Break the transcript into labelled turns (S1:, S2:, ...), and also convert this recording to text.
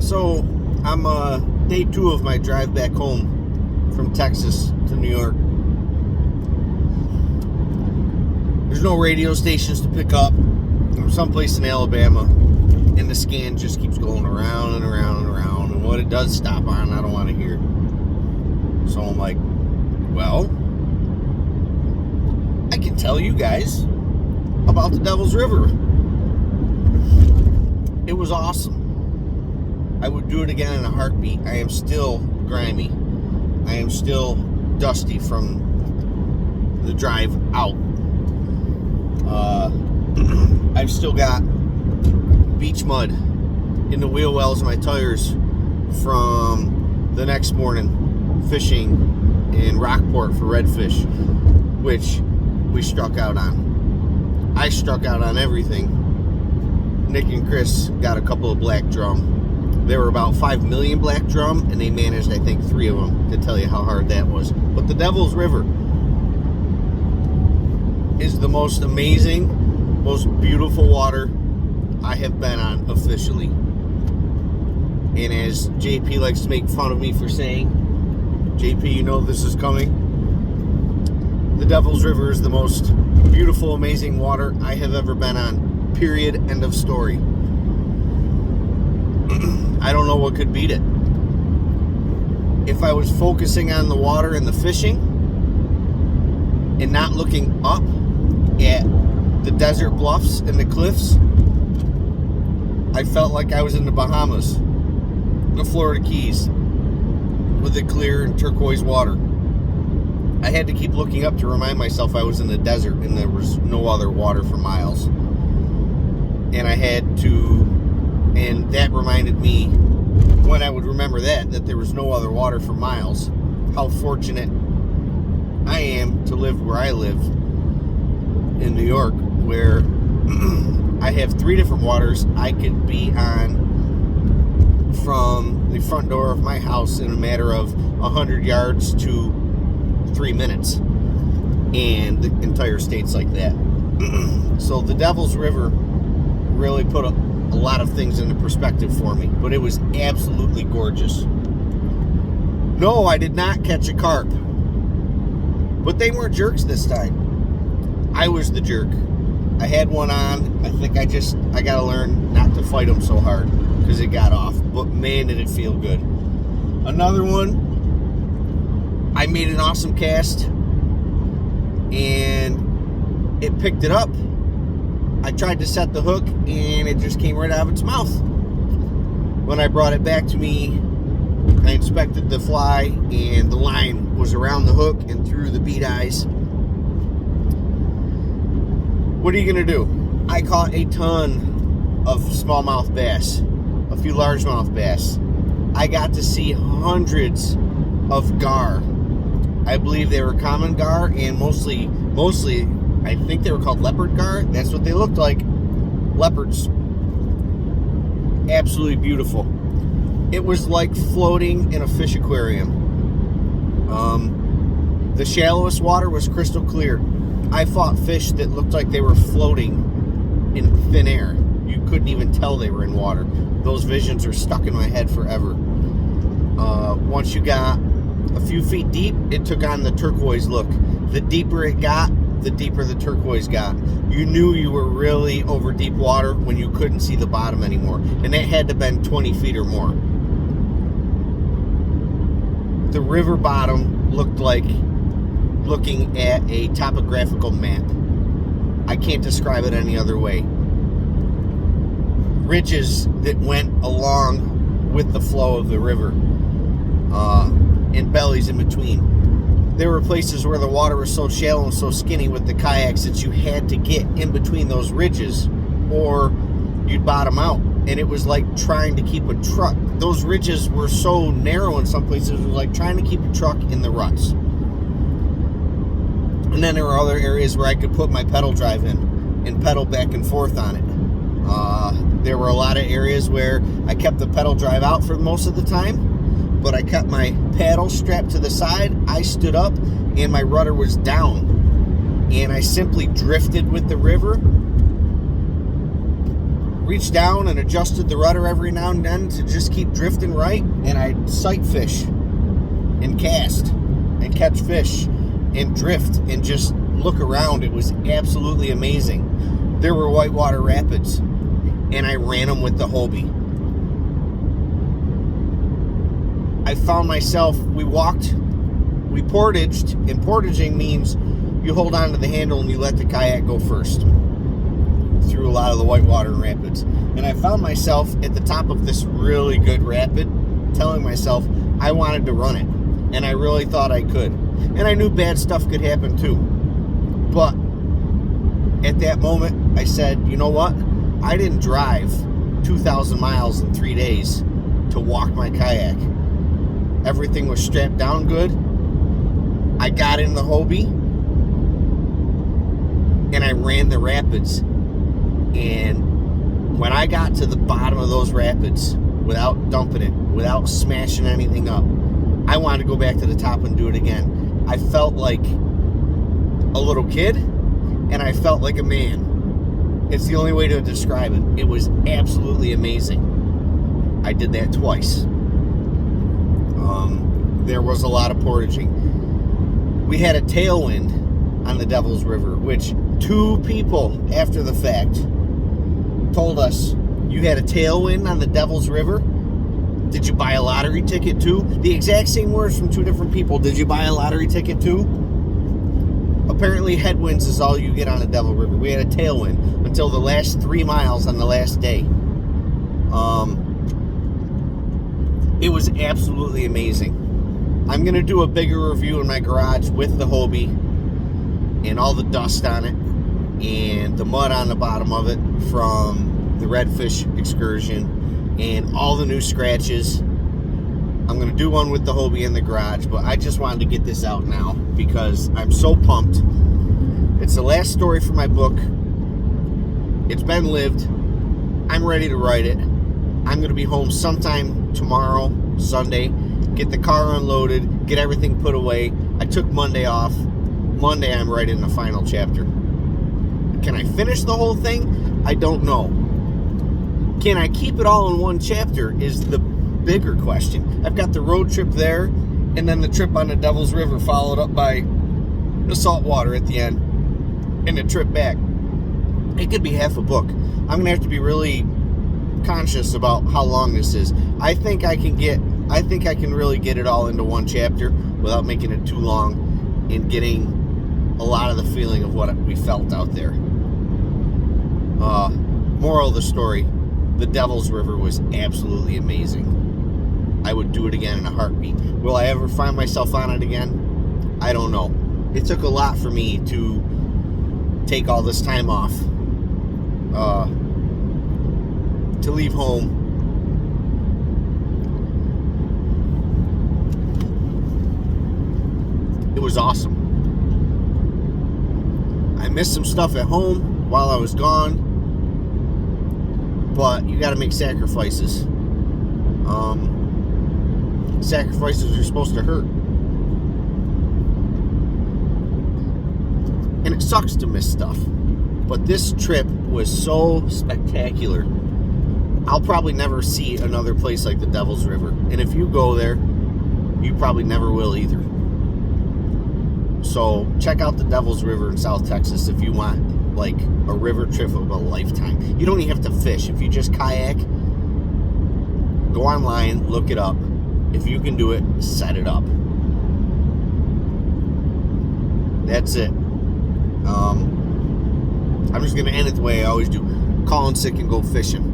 S1: So I'm day 2 of my drive back home from Texas to New York. There's no radio stations to pick up. I'm someplace in Alabama, and the scan just keeps going around and around and around, and what it does stop on, I don't want to hear. So I'm like, well, I can tell you guys about the Devil's River. It was awesome. I would do it again in a heartbeat. I am still grimy. I am still dusty from the drive out. I've still got beach mud in the wheel wells of my tires from the next morning fishing in Rockport for redfish, which we struck out on. I struck out on everything. Nick and Chris got a couple of black drum. There were about 5 million black drum, and they managed, I think, 3 of them, to tell you how hard that was. But the Devil's River is the most amazing, most beautiful water I have been on officially. And as JP likes to make fun of me for saying, JP, you know this is coming. The Devil's River is the most beautiful, amazing water I have ever been on. Period. End of story. I don't know what could beat it. If I was focusing on the water and the fishing and not looking up at the desert bluffs and the cliffs, I felt like I was in the Bahamas, the Florida Keys, with the clear and turquoise water. I had to keep looking up to remind myself I was in the desert and there was no other water for miles. And I had to, and that reminded me, when I would remember that there was no other water for miles, how fortunate I am to live where I live in New York, where I have 3 different waters I could be on from the front door of my house in a matter of 100 yards to 3 minutes, and the entire state's like that. So the Devil's River really put a lot of things into perspective for me, but it was absolutely gorgeous. No, I did not catch a carp, but they weren't jerks this time. I was the jerk. I had one on. I think I gotta learn not to fight them so hard because it got off, but man, did it feel good. Another one, I made an awesome cast and it picked it up. I tried to set the hook and it just came right out of its mouth. When I brought it back to me, I inspected the fly and the line was around the hook and through the bead eyes. What are you gonna do? I caught a ton of smallmouth bass, a few largemouth bass. I got to see hundreds of gar. I believe they were common gar, and mostly I think they were called leopard gar. That's what they looked like. Leopards. Absolutely beautiful. It was like floating in a fish aquarium. The shallowest water was crystal clear. I fought fish that looked like they were floating in thin air. You couldn't even tell they were in water. Those visions are stuck in my head forever. Once you got a few feet deep, it took on the turquoise look. The deeper it got, the deeper the turquoise got. You knew you were really over deep water when you couldn't see the bottom anymore. And that had to have been 20 feet or more. The river bottom looked like looking at a topographical map. I can't describe it any other way. Ridges that went along with the flow of the river, and bellies in between. There were places where the water was so shallow and so skinny with the kayaks that you had to get in between those ridges or you'd bottom out. And it was like trying to keep a truck. Those ridges were so narrow in some places, it was like trying to keep a truck in the ruts. And then there were other areas where I could put my pedal drive in and pedal back and forth on it. There were a lot of areas where I kept the pedal drive out for most of the time, but I kept my paddle strapped to the side. I stood up and my rudder was down, and I simply drifted with the river reached down and adjusted the rudder every now and then to just keep drifting right, and I'd sight fish and cast and catch fish and drift and just look around. It was absolutely amazing. There were whitewater rapids, and I ran them with the Hobie. I found myself, we portaged, and portaging means you hold on to the handle and you let the kayak go first through a lot of the whitewater rapids. And I found myself at the top of this really good rapid telling myself I wanted to run it, and I really thought I could. And I knew bad stuff could happen too. But at that moment, I said, you know what? I didn't drive 2,000 miles in 3 days to walk my kayak. Everything was strapped down good. I got in the Hobie and I ran the rapids. And when I got to the bottom of those rapids, without dumping it, without smashing anything up, I wanted to go back to the top and do it again. I felt like a little kid, and I felt like a man. It's the only way to describe it. It was absolutely amazing. I did that twice. There was a lot of portaging. We had a tailwind on the Devil's River, which 2 people after the fact told us, you had a tailwind on the Devil's River? Did you buy a lottery ticket too? The exact same words from 2 different people. Did you buy a lottery ticket too? Apparently headwinds is all you get on the Devil River. We had a tailwind until the last 3 miles on the last day. It was absolutely amazing. I'm going to do a bigger review in my garage with the Hobie and all the dust on it and the mud on the bottom of it from the redfish excursion and all the new scratches. I'm going to do one with the Hobie in the garage, but I just wanted to get this out now because I'm so pumped. It's the last story for my book. It's been lived. I'm ready to write it. I'm going to be home sometime tomorrow, Sunday, get the car unloaded, get everything put away. I took Monday off. Monday, I'm writing the final chapter. Can I finish the whole thing? I don't know. Can I keep it all in one chapter is the bigger question. I've got the road trip there, and then the trip on the Devil's River followed up by the saltwater at the end, and the trip back. It could be half a book. I'm going to have to be really conscious about how long this is. I think I can really get it all into one chapter without making it too long and getting a lot of the feeling of what we felt out there. Moral of the story, the Devil's River was absolutely amazing. I would do it again in a heartbeat. Will I ever find myself on it again? I don't know. It took a lot for me to take all this time off to leave home. It was awesome. I missed some stuff at home while I was gone, but you got to make sacrifices. Sacrifices are supposed to hurt. And it sucks to miss stuff. But this trip was so spectacular. I'll probably never see another place like the Devil's River. And if you go there, you probably never will either. So check out the Devil's River in South Texas if you want like a river trip of a lifetime. You don't even have to fish. If you just kayak, go online, look it up. If you can do it, set it up. That's it. I'm just going to end it the way I always do. Call in sick and go fishing.